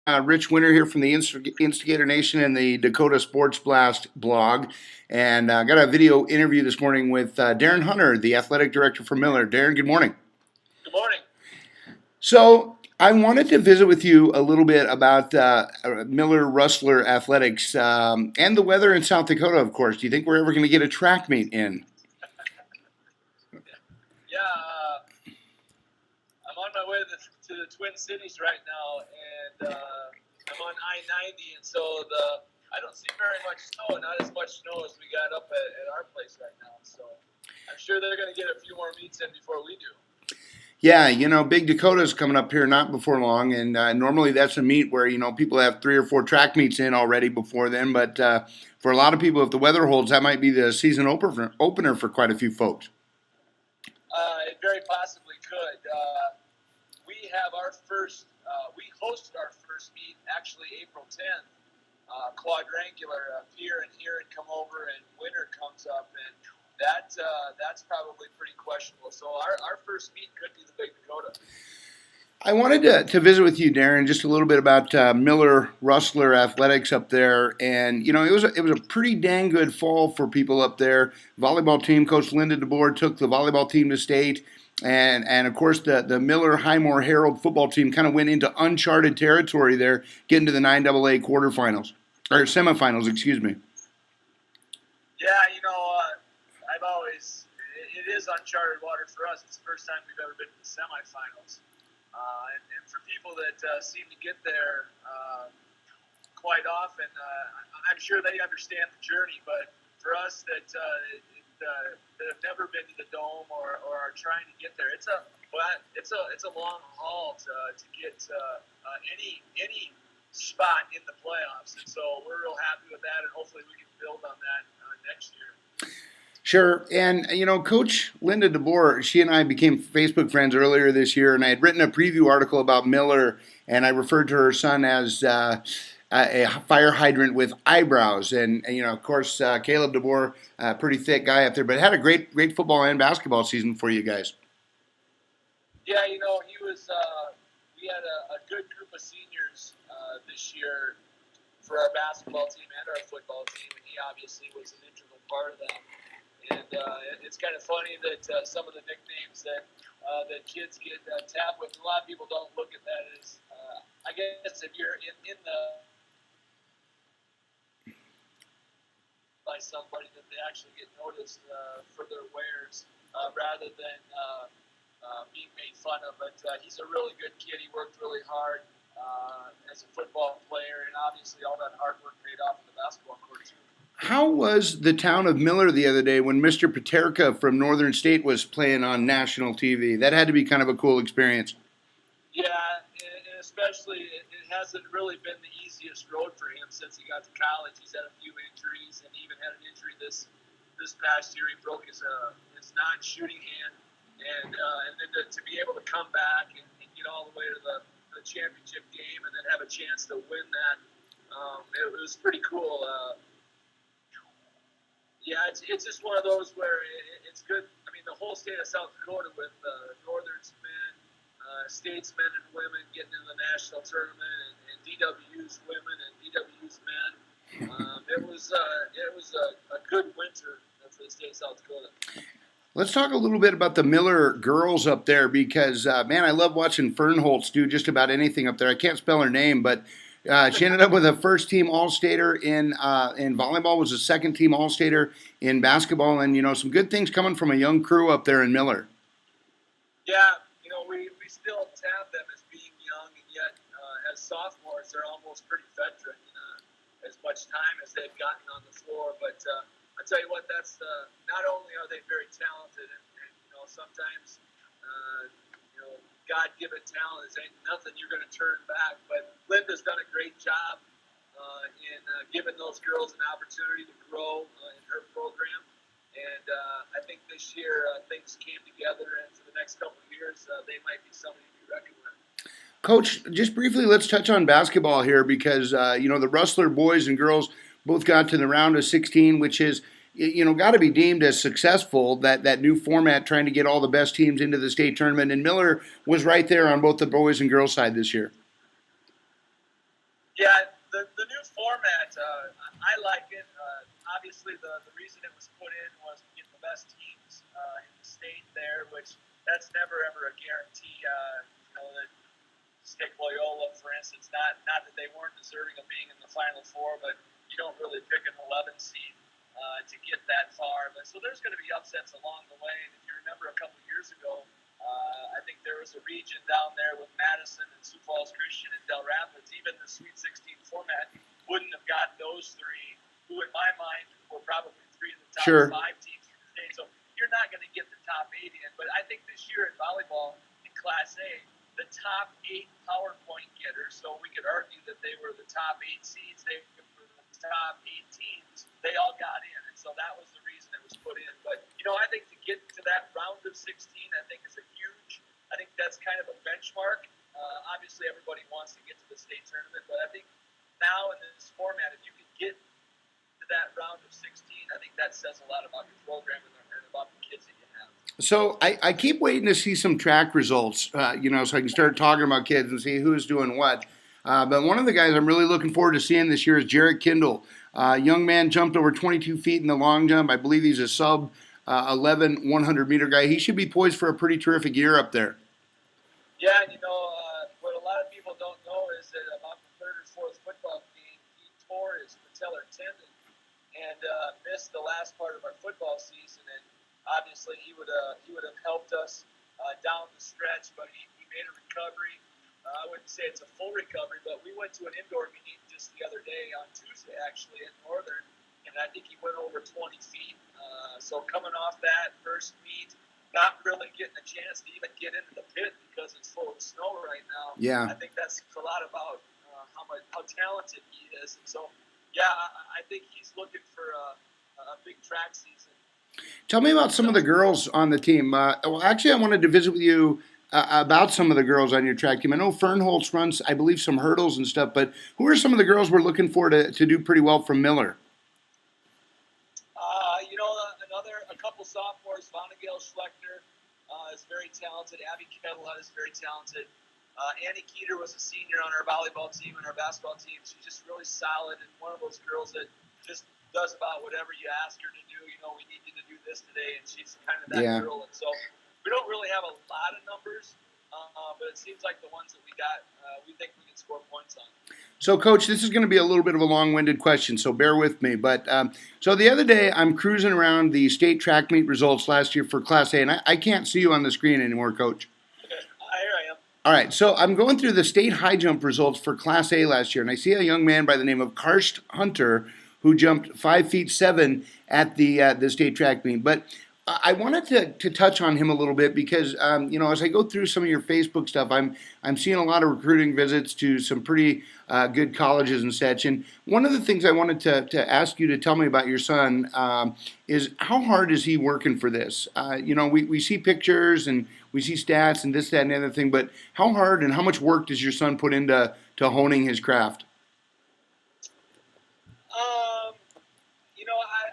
Rich Winter here from the Instigator Nation and the Dakota Sports Blast blog. And I got a video interview this morning with Darin Hunter, the athletic director for Miller. Darin, good morning. Good morning. So I wanted to visit with you a little bit about Miller Rustler Athletics and the weather in South Dakota, of course. Do you think we're ever going to get a track meet in? Yeah, I'm on my way to the Twin Cities right now, and I'm on I-90, and so I don't see very much snow, not as much snow as we got up at our place right now. So I'm sure they're going to get a few more meets in before we do. Yeah, Big Dakota's coming up here not before long, and normally that's a meet where, people have 3 or 4 track meets in already before then, but for a lot of people, if the weather holds, that might be the season opener for quite a few folks. It very possibly could. We have our first, we hosted our first meet actually April 10th, quadrangular, Pierre and Huron come over and winter comes up, and that's probably pretty questionable. So our first meet could be the Big Dakota. I wanted to visit with you, Darin, just a little bit about Miller Rustler Athletics up there, and it was a pretty dang good fall for people up there. Volleyball team, Coach Linda DeBoer took the volleyball team to state, and of course the Miller Highmore Herald football team kind of went into uncharted territory there, getting to the 9AA quarterfinals or semifinals, excuse me. Yeah, I've always it is uncharted water for us. It's the first time we've ever been to the semifinals. And for people that seem to get there quite often, I'm sure they understand the journey. But for us that have never been to the Dome or are trying to get there, it's a long haul to get any spot in the playoffs. And so we're real happy with that, and hopefully we can build on that next year. Sure. And, Coach Linda DeBoer, she and I became Facebook friends earlier this year, and I had written a preview article about Miller, and I referred to her son as a fire hydrant with eyebrows. And of course, Caleb DeBoer, a pretty thick guy up there, but had a great football and basketball season for you guys. Yeah, he was, we had a good group of seniors this year for our basketball team and our football team, and he obviously was an integral part of that. And it's kind of funny that some of the nicknames that kids get tapped with, a lot of people don't look at that as, I guess if you're in the by somebody that they actually get noticed for their wares rather than being made fun of. But he's a really good kid. He worked really hard as a football player, and obviously all that hard work paid off in the basketball court too. How was the town of Miller the other day when Mr. Paterka from Northern State was playing on national TV? That had to be kind of a cool experience. Yeah, and especially it hasn't really been the easiest road for him since he got to college. He's had a few injuries, and he even had an injury this past year. He broke his non-shooting hand, and then to be able to come back and get all the way to the championship game and then have a chance to win that, it was pretty cool. Yeah, it's just one of those where it's good. I mean, the whole state of South Dakota with Northern's men, State's men and women getting into the national tournament, and DW's women and DW's men. It was a good winter for the state of South Dakota. Let's talk a little bit about the Miller girls up there because, man, I love watching Fernholtz do just about anything up there. I can't spell her name, but she ended up with a first-team All-Stater in volleyball, was a second-team All-Stater in basketball, and, some good things coming from a young crew up there in Miller. Yeah, we still tab them as being young, and yet as sophomores, they're almost pretty veteran, as much time as they've gotten on the floor. But I'll tell you what, that's not only are they very talented, and sometimes God-given talent is ain't nothing you're going to turn back. But Linda's done a great job in giving those girls an opportunity to grow in her program. And I think this year things came together, and for the next couple of years, they might be somebody to be reckoned with. Coach, just briefly, let's touch on basketball here because, the Rustler boys and girls both got to the round of 16, which is got to be deemed as successful, that new format trying to get all the best teams into the state tournament. And Miller was right there on both the boys and girls side this year. Yeah, the new format, I like it. Obviously, the reason it was put in was to get the best teams in the state there, which that's never ever a guarantee. That State Loyola, for instance, not that they weren't deserving of being in the Final Four, but you don't really pick an 11 seed to get that far. But so there's going to be upsets along the way. And if you remember a couple years ago, I think there was a region down there with Madison and Sioux Falls Christian and Del Rapids. Even the Sweet 16 format wouldn't have got those three, who in my mind were probably three of the top Sure. five teams in the state. So you're not going to get the top eight in. But I think this year in volleyball in Class A, the top 8 PowerPoint getters, so we could argue that they were the top 8 seeds, they were the top 8 teams, they all got in. And so that was the reason it was put in. But, I think to get to that round of 16, I think is I think that's kind of a benchmark. Obviously, everybody wants to get to the state tournament, but I think now in this format, if you can get to that round of 16, I think that says a lot about your program and about the kids that you have. So I keep waiting to see some track results, so I can start talking about kids and see who's doing what. But one of the guys I'm really looking forward to seeing this year is Jarrett Kindle. Young man jumped over 22 feet in the long jump. I believe he's a sub 11 100-meter guy. He should be poised for a pretty terrific year up there. Yeah, and what a lot of people don't know is that about the third or fourth football game, he tore his patellar tendon and missed the last part of our football season. And obviously, he would have helped us down the stretch, but he made a recovery. I wouldn't say it's a full recovery, but we went to an indoor meeting just the other day on Tuesday, actually, in Northern, and I think he went over 20 feet. So coming off that first meet, not really getting a chance to even get into the pit because it's full of snow right now. Yeah. I think that's a lot about how talented he is. And so, yeah, I think he's looking for a big track season. Tell me about some of the girls on the team. Actually, I wanted to visit with you about some of the girls on your track team. I know Fernholz runs, I believe, some hurdles and stuff, but who are some of the girls we're looking for to do pretty well from Miller? A couple sophomores, Vonnegail Schlechter is very talented. Abby Kettlehut is very talented. Annie Keeter was a senior on our volleyball team and our basketball team. She's just really solid and one of those girls that just does about whatever you ask her to do. We need you to do this today, and she's kind of that girl. And so we don't really have a lot of numbers, but it seems like the ones that we got, we think we can score points on. So, Coach, this is going to be a little bit of a long-winded question, so bear with me. But so the other day, I'm cruising around the state track meet results last year for Class A, and I can't see you on the screen anymore, Coach. Okay. Here I am. All right, so I'm going through the state high jump results for Class A last year, and I see a young man by the name of Darin Hunter who jumped 5 feet 7 at the state track meet. But I wanted to touch on him a little bit because as I go through some of your Facebook stuff, I'm seeing a lot of recruiting visits to some pretty good colleges and such. And one of the things I wanted to ask you to tell me about your son is how hard is he working for this? We see pictures and we see stats and this, that, and the other thing, but how hard and how much work does your son put into honing his craft?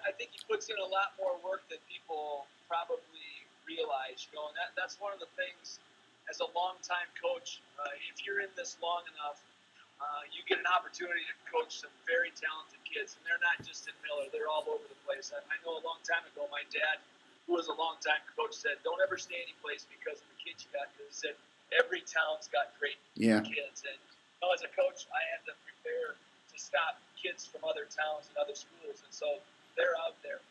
I think he puts in a lot more work than people probably realize. And that's one of the things as a longtime coach. If you're in this long enough, you get an opportunity to coach some very talented kids, and they're not just in Miller; they're all over the place. I know a long time ago, my dad, who was a longtime coach, said, "Don't ever stay any place because of the kids you got." Because he said every town's got great kids, and as a coach, I had to prepare to stop kids from other towns and other schools, and so they're out there.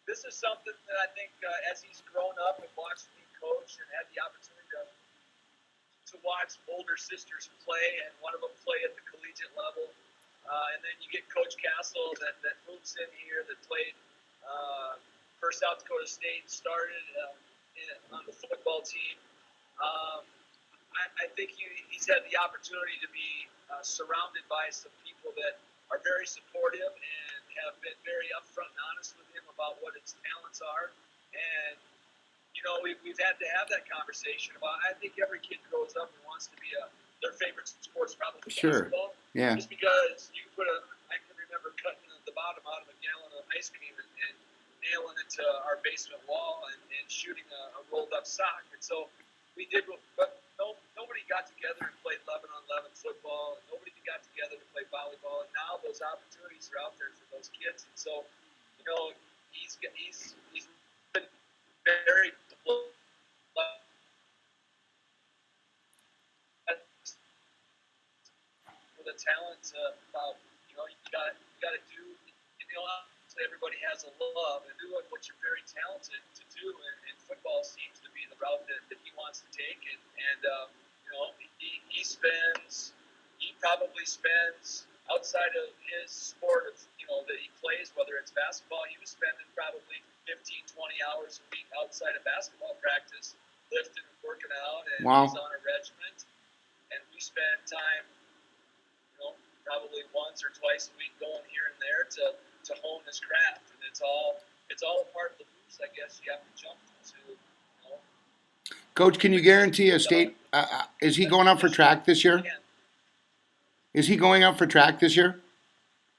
This is something that I think as he's grown up and watched me coach and had the opportunity to watch older sisters play, and one of them play at the collegiate level. And then you get Coach Castle that moves in here, that played for South Dakota State, started on the football team. I think he's had the opportunity to be surrounded by some people that are very supportive and have been very upfront and honest with him about what his talents are. And, we've had to have that conversation about, I think every kid grows up and wants to be their favorite sport's probably basketball. Yeah. Just because you can I can remember cutting the bottom out of a gallon of ice cream and nailing it to our basement wall and shooting a rolled up sock. And so we did, but nobody nobody got together and played 11-on-11 football. Nobody got together to play volleyball, and now those opportunities are out there for those kids. And so, you know, he's been very with a talent about, you know, you got to do, you know, everybody has a love and do what you're very talented to do, and football seems to be the route that he wants to take, and you know, he probably spends outside of his sport of, you know, that he plays, whether it's basketball, he was spending probably 15-20 hours a week outside of basketball practice, lifting and working out, and Wow. he's on a regiment, and we spend time, you know, probably once or twice a week going here and there to hone his craft, and it's all a part of the hoops, I guess, you have to jump to, you know. Coach, can you guarantee a state? Is he going out for track this year? Is he going out for track this year?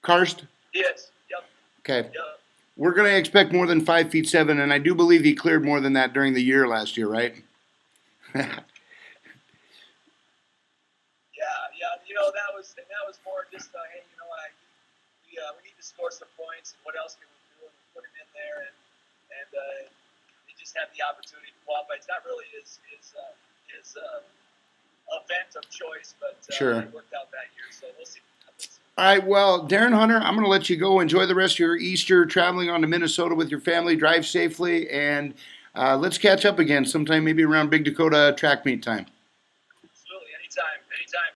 Karst? Yes. Yep. Okay. Yep. We're going to expect more than 5'7", and I do believe he cleared more than that during the year last year, right? Yeah. You know, that was more just hey, you know, we need to score some points, and what else can we do? And we put him in there, and he just had the opportunity to qualify. It's not really his event of choice, but Sure. it worked out that year. So we'll see what happens. All right, well, Darin Hunter, I'm going to let you go. Enjoy the rest of your Easter traveling on to Minnesota with your family. Drive safely, and let's catch up again sometime, maybe around Big Dakota track meet time.